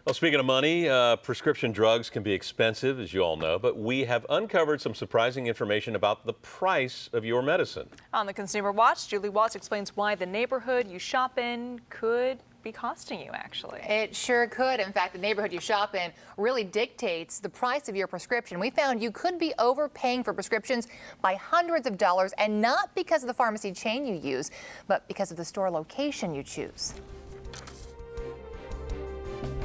Well, speaking of money, prescription drugs can be expensive, as you all know, but we have uncovered some surprising information about the price of your medicine. On the Consumer Watch, Julie Watts explains why the neighborhood you shop in could be costing you, actually. It sure could. In fact, the neighborhood you shop in really dictates the price of your prescription. We found you could be overpaying for prescriptions by hundreds of dollars, and not because of the pharmacy chain you use, but because of the store location you choose.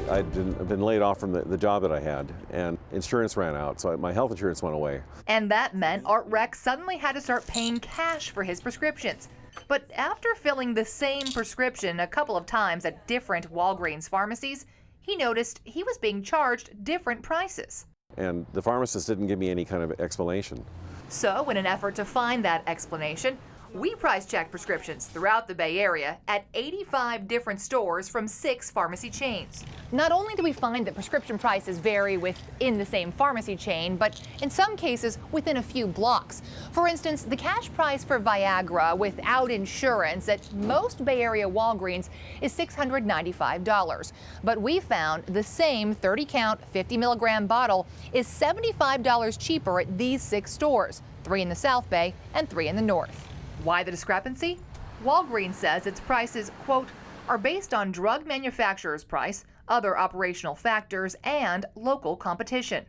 I'd been laid off from the job that I had, and insurance ran out, so my health insurance went away. And that meant Art Rex suddenly had to start paying cash for his prescriptions. But after filling the same prescription a couple of times at different Walgreens pharmacies, he noticed he was being charged different prices. And the pharmacist didn't give me any kind of explanation. So, in an effort to find that explanation, we price-checked prescriptions throughout the Bay Area at 85 different stores from 6 pharmacy chains. Not only do we find that prescription prices vary within the same pharmacy chain, but in some cases within a few blocks. For instance, the cash price for Viagra without insurance at most Bay Area Walgreens is $695. But we found the same 30-count, 50-milligram bottle is $75 cheaper at these 6 stores, 3 in the South Bay and 3 in the North. Why the discrepancy? Walgreens says its prices, quote, are based on drug manufacturer's price, other operational factors, and local competition.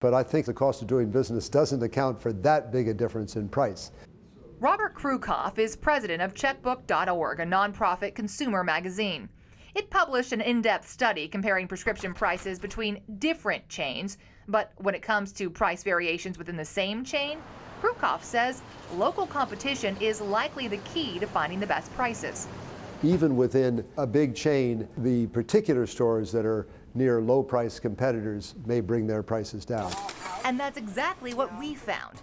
But I think the cost of doing business doesn't account for that big a difference in price. Robert Krukoff is president of Checkbook.org, a nonprofit consumer magazine. It published an in-depth study comparing prescription prices between different chains, but when it comes to price variations within the same chain, Krukoff says local competition is likely the key to finding the best prices. Even within a big chain, the particular stores that are near low-price competitors may bring their prices down. And that's exactly what we found.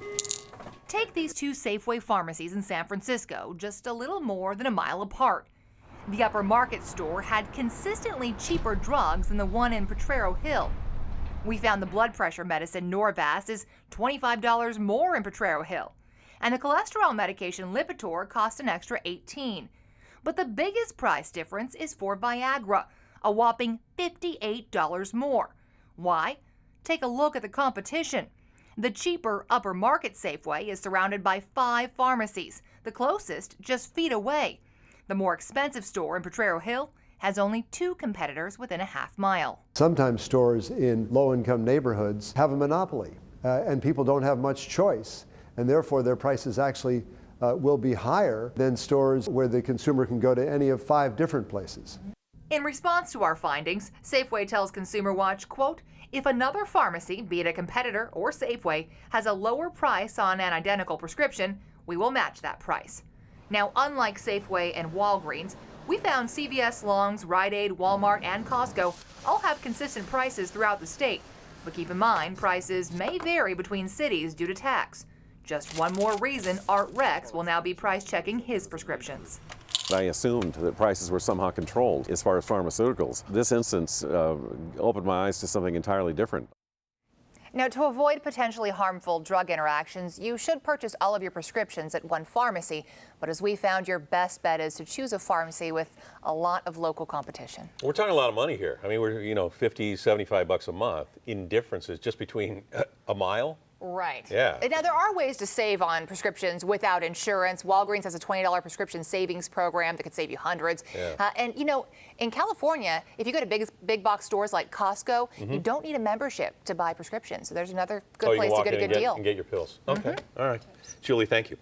Take these 2 Safeway pharmacies in San Francisco, just a little more than a mile apart. The Upper Market store had consistently cheaper drugs than the one in Potrero Hill. We found the blood pressure medicine Norvasc is $25 more in Potrero Hill, and the cholesterol medication Lipitor costs an extra $18. But the biggest price difference is for Viagra, a whopping $58 more. Why? Take a look at the competition. The cheaper Upper Market Safeway is surrounded by 5 pharmacies, the closest just feet away. The more expensive store in Potrero Hill has only 2 competitors within a half mile. Sometimes stores in low-income neighborhoods have a monopoly, and people don't have much choice, and therefore their prices actually will be higher than stores where the consumer can go to any of 5 different places. In response to our findings, Safeway tells Consumer Watch, quote, if another pharmacy, be it a competitor or Safeway, has a lower price on an identical prescription, we will match that price. Now, unlike Safeway and Walgreens, we found CVS, Longs, Rite Aid, Walmart, and Costco all have consistent prices throughout the state. But keep in mind, prices may vary between cities due to tax. Just one more reason Art Rex will now be price-checking his prescriptions. I assumed that prices were somehow controlled as far as pharmaceuticals. This instance opened my eyes to something entirely different. Now, to avoid potentially harmful drug interactions, you should purchase all of your prescriptions at one pharmacy. But as we found, your best bet is to choose a pharmacy with a lot of local competition. We're talking a lot of money here. I mean, we're, $50, $75 a month in differences just between a mile. Right. Yeah. Now, there are ways to save on prescriptions without insurance. Walgreens has a $20 prescription savings program that could save you hundreds. Yeah. And, in California, if you go to big box stores like Costco, you don't need a membership to buy prescriptions. So there's another good place to get a good deal. And get your pills. Okay. All right. Julie, thank you.